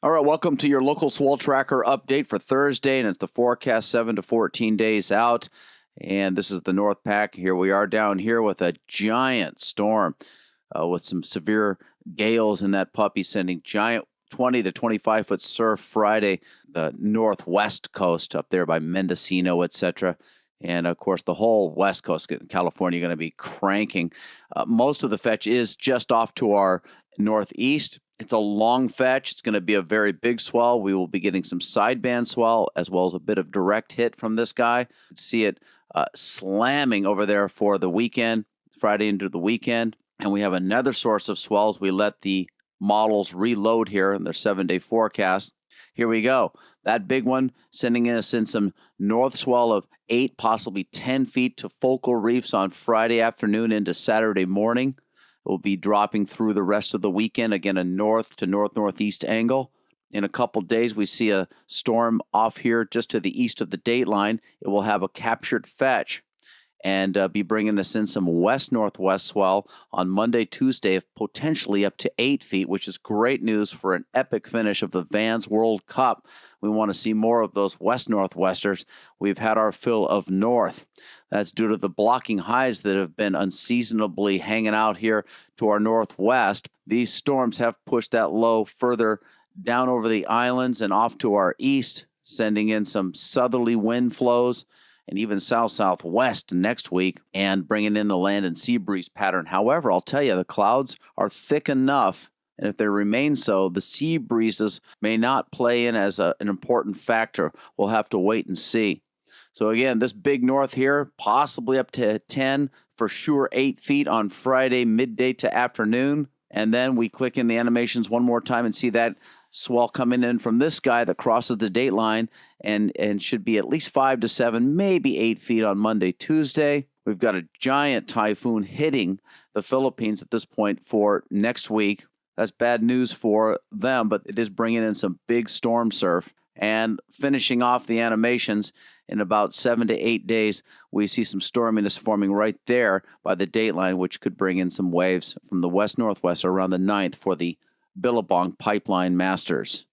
All right, welcome to your local swell tracker update for Thursday, and it's the forecast 7 to 14 days out. And this is the North Pack. Here we are down here with a giant storm with some severe gales in that puppy, sending giant 20 to 25 foot surf Friday, the northwest coast up there by Mendocino, etc. And of course, the whole west coast in California going to be cranking. Most of the fetch is just off to our northeast. It's a long fetch. It's going to be a very big swell. We will be getting some sideband swell as well as a bit of direct hit from this guy. See it slamming over there for the weekend, Friday into the weekend. And we have another source of swells. We let the models reload here in their 7-day forecast. Here we go. That big one sending us in some north swell of 8, possibly 10 feet to focal reefs on Friday afternoon into Saturday morning. Will be dropping through the rest of the weekend. Again, a north to northeast angle. In a couple days, we see a storm off here just to the east of the dateline. It will have a captured fetch and be bringing us in some west-northwest swell on Monday, Tuesday, potentially up to 8 feet, which is great news for an epic finish of the Vans World Cup. We want to see more of those west-northwesters. We've had our fill of north. That's due to the blocking highs that have been unseasonably hanging out here to our northwest. These storms have pushed that low further down over the islands and off to our east, sending in some southerly wind flows and even south-southwest next week and bringing in the land and sea breeze pattern. However, I'll tell you, the clouds are thick enough, and if they remain so, the sea breezes may not play in as an important factor. We'll have to wait and see. So again, this big north here, possibly up to 10, for sure 8 feet on Friday, midday to afternoon. And then we click in the animations one more time and see that swell coming in from this guy that crosses the dateline and should be at least 5 to 7, maybe 8 feet on Monday, Tuesday. We've got a giant typhoon hitting the Philippines at this point for next week. That's bad news for them, but it is bringing in some big storm surf. And finishing off the animations, in about 7 to 8 days, we see some storminess forming right there by the dateline, which could bring in some waves from the west-northwest around the 9th for the Billabong Pipeline Masters.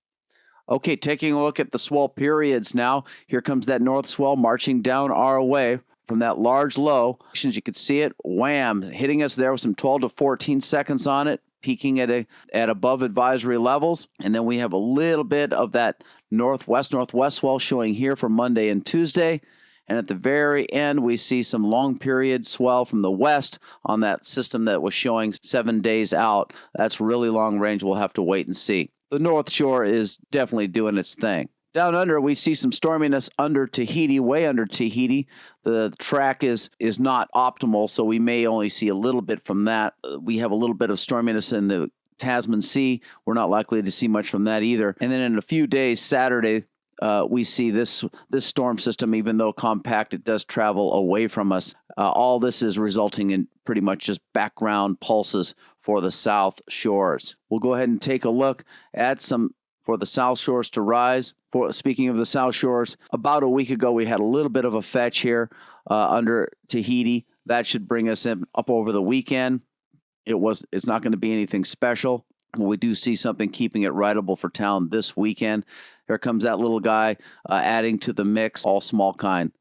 Okay, taking a look at the swell periods now. Here comes that north swell marching down our way from that large low. As you can see it, wham, hitting us there with some 12 to 14 seconds on it, peaking at above advisory levels. And then we have a little bit of that northwest swell showing here for Monday and Tuesday. And at the very end, we see some long period swell from the west on that system that was showing 7 days out. That's really long range. We'll have to wait and see. The North Shore is definitely doing its thing. Down under, we see some storminess under Tahiti, way under Tahiti. The track is not optimal, so we may only see a little bit from that. We have a little bit of storminess in the Tasman Sea. We're not likely to see much from that either. And then in a few days, Saturday, we see this storm system, even though compact, it does travel away from us. All this is resulting in pretty much just background pulses for the South Shores. We'll go ahead and take a look at some for the South Shores to rise. Speaking of the South Shores, about a week ago, we had a little bit of a fetch here under Tahiti. That should bring us in up over the weekend. It's not going to be anything special. We do see something keeping it rideable for town this weekend. Here comes that little guy adding to the mix, all small kind.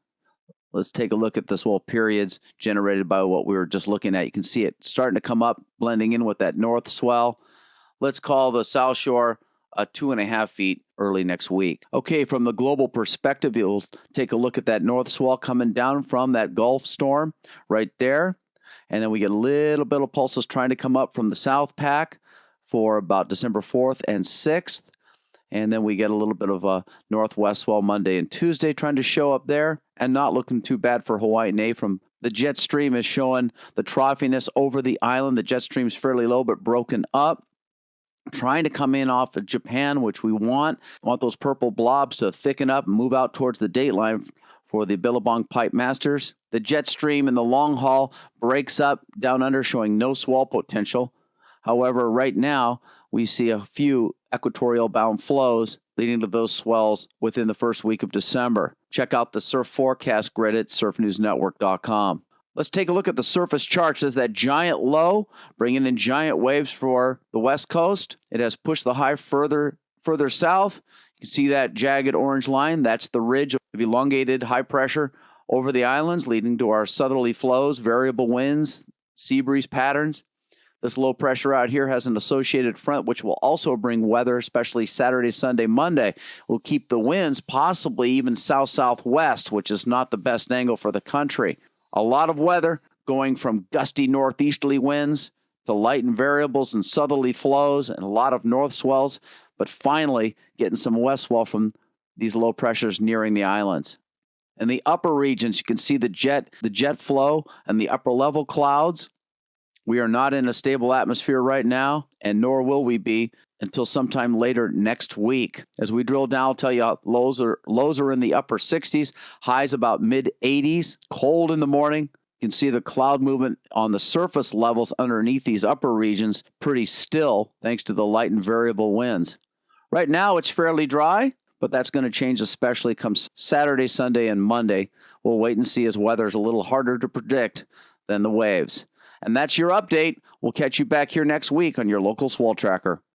Let's take a look at the swell periods generated by what we were just looking at. You can see it starting to come up, blending in with that north swell. Let's call the South Shore 2.5 feet early next week. Okay, from the global perspective, you'll take a look at that north swell coming down from that Gulf storm right there. And then we get a little bit of pulses trying to come up from the South Pac for about December 4th and 6th. And then we get a little bit of a northwest swell Monday and Tuesday trying to show up there, and not looking too bad for Hawaii and from the jet stream is showing the troughiness over the island. The jet stream's fairly low but broken up, trying to come in off of Japan, which we want those purple blobs to thicken up and move out towards the dateline for the Billabong Pipe Masters. The jet stream in the long haul breaks up down under, showing no swell potential. However, right now, we see a few equatorial bound flows leading to those swells within the first week of December. Check out the surf forecast grid at surfnewsnetwork.com. Let's take a look at the surface charts. There's that giant low, bringing in giant waves for the west coast. It has pushed the high further Further south, you can see that jagged orange line. That's the ridge of elongated high pressure over the islands, leading to our southerly flows, variable winds, sea breeze patterns. This low pressure out here has an associated front, which will also bring weather, especially Saturday, Sunday, Monday. Will keep the winds possibly even south-southwest, which is not the best angle for the country. A lot of weather going from gusty northeasterly winds to light and variables and southerly flows and a lot of north swells, but finally getting some west swell from these low pressures nearing the islands. In the upper regions, you can see the jet flow and the upper level clouds. We are not in a stable atmosphere right now, and nor will we be until sometime later next week. As we drill down, I'll tell you lows are in the upper 60s, highs about mid 80s, cold in the morning. You can see the cloud movement on the surface levels underneath these upper regions pretty still, thanks to the light and variable winds. Right now, it's fairly dry, but that's going to change especially come Saturday, Sunday, and Monday. We'll wait and see as weather is a little harder to predict than the waves. And that's your update. We'll catch you back here next week on your local Swell Tracker.